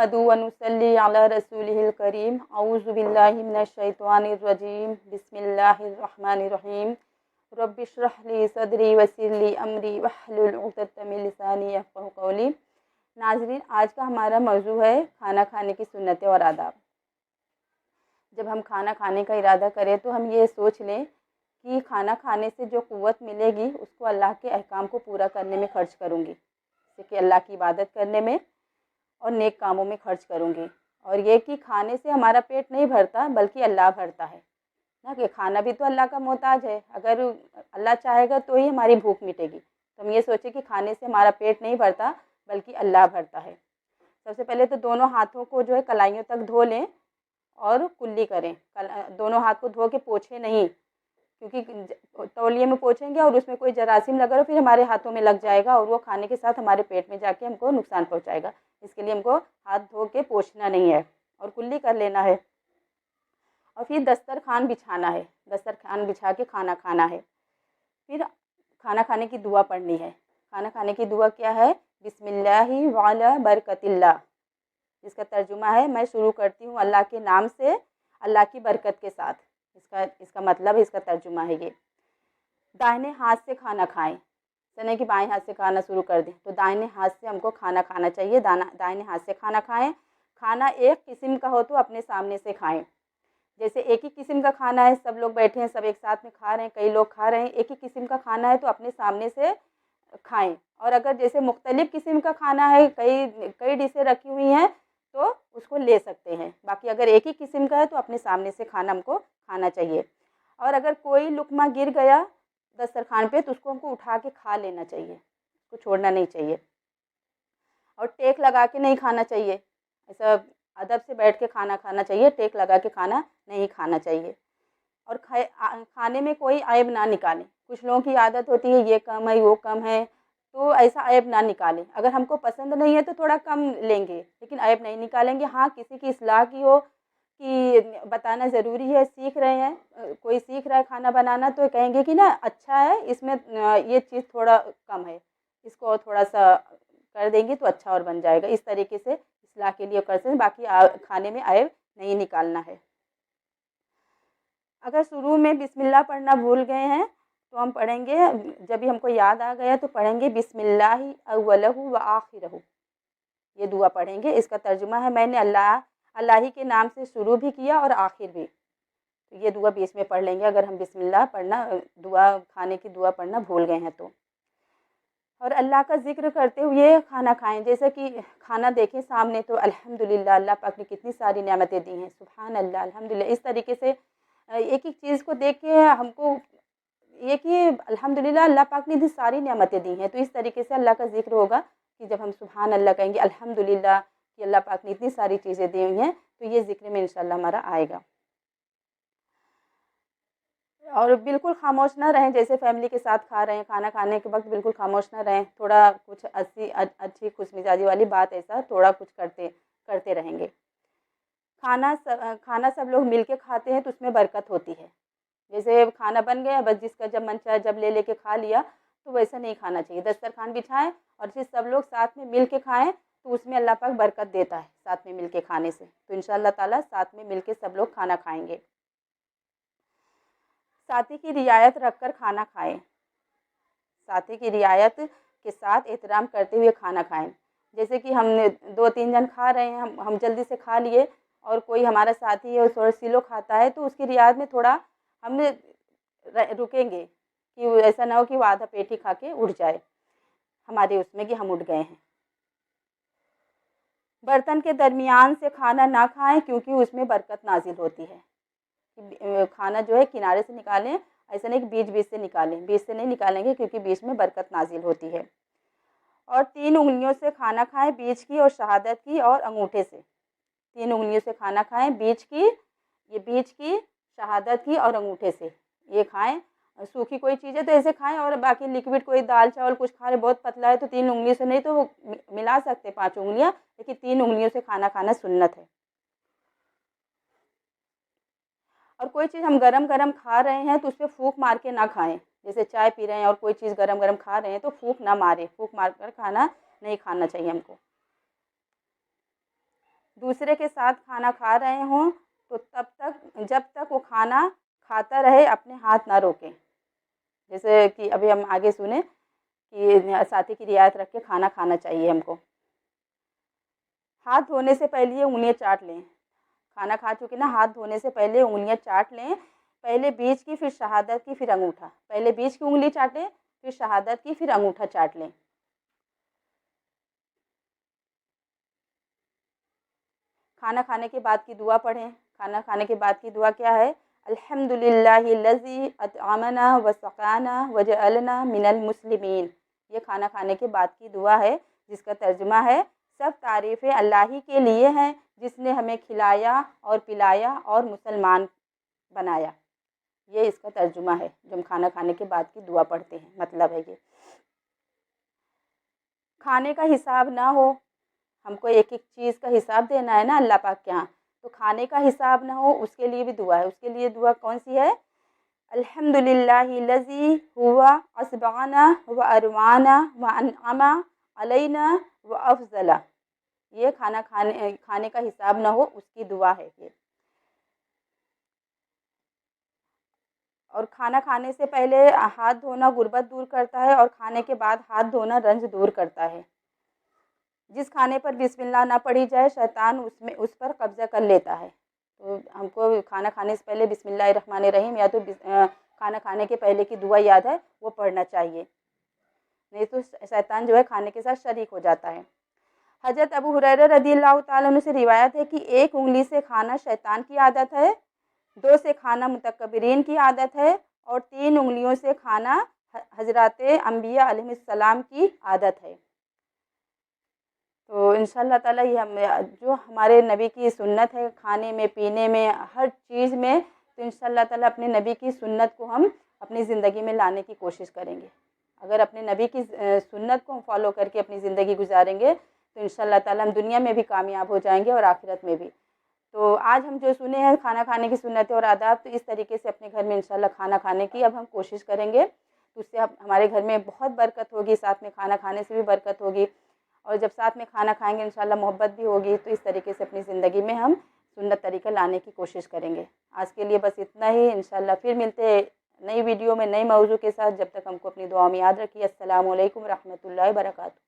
नहमदु व नुसल्ली अला रसूलिहिल करीम औज़ु बिल्लाहि मिनश शैतानिर रजीम बिस्मिल्लाहिर रहमानिर रहीम रब्बिश्रह ली सदरी वयस्सिर ली अमरी वहलुल उक़दतम मिन लिसानी यफ़क़हू क़ौली। नाज़रीन, आज का हमारा मौजू है खाना खाने की सुन्नतें और आदाब। जब हम खाना खाने का इरादा करें तो हम ये सोच लें कि खाना खाने से जो क़ुव्वत मिलेगी उसको अल्लाह के अहकाम को पूरा करने में ख़र्च करूँगी, जैसे कि अल्लाह की इबादत करने में और नेक कामों में ख़र्च करूँगी। और ये कि खाने से हमारा पेट नहीं भरता बल्कि अल्लाह भरता है ना, कि खाना भी तो अल्लाह का मोहताज है। अगर अल्लाह चाहेगा तो ही हमारी भूख मिटेगी। तो हम ये सोचें कि खाने से हमारा पेट नहीं भरता बल्कि अल्लाह भरता है। सबसे पहले तो दोनों हाथों को जो है कलाइयों तक धो लें और कुल्ली करें। दोनों हाथ को धो के पोछें नहीं, क्योंकि तौलिए में पोछेंगे और उसमें कोई जरासीम लगा फिर हमारे हाथों में लग जाएगा और वो खाने के साथ हमारे पेट में जाके हमको नुकसान पहुंचाएगा। इसके लिए हमको हाथ धो के पोछना नहीं है और कुल्ली कर लेना है। और फिर दस्तरखान बिछाना है, दस्तरखान बिछा के खाना खाना है। फिर खाना खाने की दुआ पढ़नी है। खाना खाने की दुआ क्या है? बिस्मिल्लाहि वाला बरकतिल्लाह, जिसका तर्जुमा है मैं शुरू करती हूँ अल्लाह के नाम से, अल्लाह की बरकत के साथ। इसका मतलब, इसका तर्जुमा है ये। दाहिने हाथ से खाना खाएं, सने कि बाएं हाथ से खाना शुरू कर दें। तो दाहिने हाथ से हमको खाना खाना चाहिए, दाहिने हाथ से खाना खाएं। खाना एक किस्म का हो तो अपने सामने से खाएं। जैसे एक ही किस्म का खाना है, सब लोग बैठे हैं, सब एक साथ में खा रहे हैं, कई लोग खा रहे हैं, एक ही किस्म का खाना है तो अपने सामने से खाएं। और अगर जैसे मुख्तलिफ किस्म का खाना है, कई डिशें रखी हुई हैं तो उसको ले सकते हैं। बाकी अगर एक ही किस्म का है तो अपने सामने से खाना हमको खाना चाहिए। और अगर कोई लुकमा गिर गया दस्तरखान पे तो उसको हमको उठा के खा लेना चाहिए, उसको छोड़ना नहीं चाहिए। और टेक लगा के नहीं खाना चाहिए, ऐसा अदब से बैठ के खाना खाना चाहिए, टेक लगा के खाना नहीं खाना चाहिए। और खाने में कोई ऐब ना निकालें। कुछ लोगों की आदत होती है ये कम है वो कम है, तो ऐसा ऐब ना निकालें। अगर हमको पसंद नहीं है तो थोड़ा कम लेंगे, लेकिन ऐब नहीं निकालेंगे। हाँ, किसी की इस्लाह की हो कि बताना ज़रूरी है, सीख रहे हैं, कोई सीख रहा है खाना बनाना तो कहेंगे कि ना अच्छा है, इसमें ये चीज़ थोड़ा कम है, इसको और थोड़ा सा कर देंगे तो अच्छा और बन जाएगा। इस तरीके से इस्लाह के लिए कर सकते हैं, बाकी खाने में ऐब नहीं निकालना है। अगर शुरू में बिस्मिल्लाह पढ़ना भूल गए हैं तो हम पढ़ेंगे, जब भी हमको याद आ गया तो पढ़ेंगे बिस्मिल्लाहि अव्वलहु व आखिरहु, ये दुआ पढ़ेंगे। इसका तर्जुमा है मैंने अल्लाह ही के नाम से शुरू भी किया और आखिर भी। तो ये दुआ बीच में पढ़ लेंगे अगर हम बिस्मिल्लाह पढ़ना, दुआ खाने की दुआ पढ़ना भूल गए हैं तो। और अल्लाह का ज़िक्र करते हुए खाना खाएं। जैसे कि खाना देखें सामने तो अल्हम्दुलिल्लाह, अल्लाह पाक ने कितनी सारी नेमतें दी हैं, सुभान अल्लाह, अल्हम्दुलिल्लाह। इस तरीके से एक एक चीज़ को देख के हमको ये कि अल्हम्दुलिल्लाह अल्लाह पाक ने इतनी सारी नेमतें दी हैं, तो इस तरीके से अल्लाह का ज़िक्र होगा कि जब हम सुभान अल्लाह कहेंगे, अल्हम्दुलिल्लाह कि अल्लाह पाक ने इतनी सारी चीज़ें दी हुई हैं, तो ये ज़िक्र में इंशाअल्लाह हमारा आएगा। और बिल्कुल खामोश ना रहें, जैसे फैमिली के साथ खा रहे हैं, खाना खाने के वक्त बिल्कुल खामोश ना रहें, थोड़ा कुछ अच्छी खुशमिजाजी वाली बात ऐसा थोड़ा कुछ करते रहेंगे। खाना सब लोग मिल के खाते हैं तो उसमें बरकत होती है। जैसे खाना बन गया, बस जिसका जब मन चाहे जब ले लेके खा लिया, तो वैसा नहीं खाना चाहिए। दस्तरखान बिछाएं और फिर सब लोग साथ में मिल के खाएँ तो उसमें अल्लाह पाक बरकत देता है साथ में मिल के खाने से। तो इंशाअल्लाह ताला साथ में मिल के सब लोग खाना खाएँगे। साथी की रियायत रखकर खाना खाएं, साथी की रियायत के साथ एहतराम करते हुए खाना खाएं। जैसे कि हमने 2-3 जन खा रहे हैं, हम जल्दी से खा लिए और कोई हमारा साथी है थोड़ा स्लो खाता है तो उसकी रियायत में थोड़ा हम रुकेंगे कि ऐसा ना हो कि वो आधा पेट ही खा के उठ जाए हमारे उसमें कि हम उठ गए हैं। बर्तन के दरमियान से खाना ना खाएं क्योंकि उसमें बरकत नाजिल होती है। खाना जो है किनारे से निकालें, ऐसा नहीं कि बीच से निकालें, बीच से नहीं निकालेंगे क्योंकि बीच में बरकत नाजिल होती है। और 3 उंगलियों से खाना खाएं, बीच की और शहादत की और अंगूठे से। 3 उंगलियों से खाना खाएं, बीच की, शहादत की और अंगूठे से ये खाएं। सूखी कोई चीज़ है तो ऐसे खाएं, और बाकी लिक्विड कोई दाल चावल कुछ खा रहे बहुत पतला है तो 3 उंगली से नहीं तो वो मिला सकते 5 उंगलियाँ, लेकिन 3 उंगलियों से खाना खाना सुन्नत है। और कोई चीज़ हम गरम खा रहे हैं तो उस पर फूंक मार के ना खाएं। जैसे चाय पी रहे हैं और कोई चीज़ गरम खा रहे हैं तो फूंक ना मारें, फूंक मार कर खाना नहीं खाना चाहिए हमको। दूसरे के साथ खाना खा रहे हों तो तब तक, जब तक वो खाना खाता रहे, अपने हाथ ना रोकें। जैसे कि अभी हम आगे सुने कि साथी की रियायत रख के खाना खाना चाहिए हमको। हाथ धोने से पहले ये उंगलियां चाट लें। खाना खा चुके ना, हाथ धोने से पहले उंगलियां चाट लें। पहले बीच की, फिर शहादत की, फिर अंगूठा। पहले बीच की उंगली चाटें, फिर शहादत की, फिर अंगूठा चाट लें। खाना खाने के बाद की दुआ पढ़ें। खाना खाने के बाद की दुआ क्या है? अल्हम्दुलिल्लाहिल्लज़ी अतअमना व सक़ाना व जअलना मिनल मुस्लिमीन। ये खाना खाने के बाद की दुआ है, जिसका तर्जुमा है सब तारीफ़ें अल्लाह ही के लिए हैं, जिसने हमें खिलाया और पिलाया और मुसलमान बनाया। ये इसका तर्जुमा है जो हम खाना खाने के बाद की दुआ पढ़ते हैं। मतलब है ये खाने का हिसाब ना हो, हमको एक एक चीज़ का हिसाब देना है ना अल्लाह पाक के यहाँ, तो खाने का हिसाब ना हो उसके लिए भी दुआ है। उसके लिए दुआ कौन सी है? अल्हम्दुलिल्लाहिल्लज़ी हुवा अस्बाना व अरवाना व अनअमा अलैना व अफ़ज़ला। ये खाने का हिसाब ना हो उसकी दुआ है ये। और खाना खाने से पहले हाथ धोना गुर्बत दूर करता है, और खाने के बाद हाथ धोना रंज दूर करता है। जिस खाने पर बिस्मिल्लाह ना पढ़ी जाए, शैतान उस पर कब्ज़ा कर लेता है। तो हमको खाना खाने से पहले बिस्मिल्लाहिर्रहमानिर्रहीम या तो खाना खाने के पहले की दुआ याद है वो पढ़ना चाहिए, नहीं तो शैतान जो है खाने के साथ शरीक हो जाता है। हज़रत अबू हुरैरा रज़ियल्लाहु ताला अन्हु से रिवायत है कि एक उंगली से खाना शैतान की आदत है, 2 से खाना मुतकब्बिरीन की आदत है, और 3 उंगलियों से खाना हज़रात अंबिया अलैहिस्सलाम की आदत है। तो इंशाअल्लाह ताला ये जो हमारे नबी की सुन्नत है खाने में, पीने में, हर चीज़ में, तो इंशाअल्लाह ताला अपने नबी की सुन्नत को हम अपनी ज़िंदगी में लाने की कोशिश करेंगे। अगर अपने नबी की सुन्नत को हम फॉलो करके अपनी ज़िंदगी गुजारेंगे तो इंशाअल्लाह ताला हम दुनिया में भी कामयाब हो जाएंगे और आखिरत में भी। तो आज हम जो सुने हैं खाना खाने की सुन्नतें और आदाब, तो इस तरीके से अपने घर में इंशाअल्लाह खाना खाने की अब हम कोशिश करेंगे, तो उससे हमारे घर में बहुत बरकत होगी, साथ में खाना खाने से भी बरकत होगी, और जब साथ में खाना खाएंगे इंशाअल्लाह मोहब्बत भी होगी। तो इस तरीके से अपनी ज़िंदगी में हम सुन्नत तरीका लाने की कोशिश करेंगे। आज के लिए बस इतना ही। इंशाअल्लाह फिर मिलते हैं नई वीडियो में नए मौजू के साथ। जब तक हमको अपनी दुआ में याद रखिए। अस्सलामु अलैकुम रहमतुल्लाहि व बरकातहू।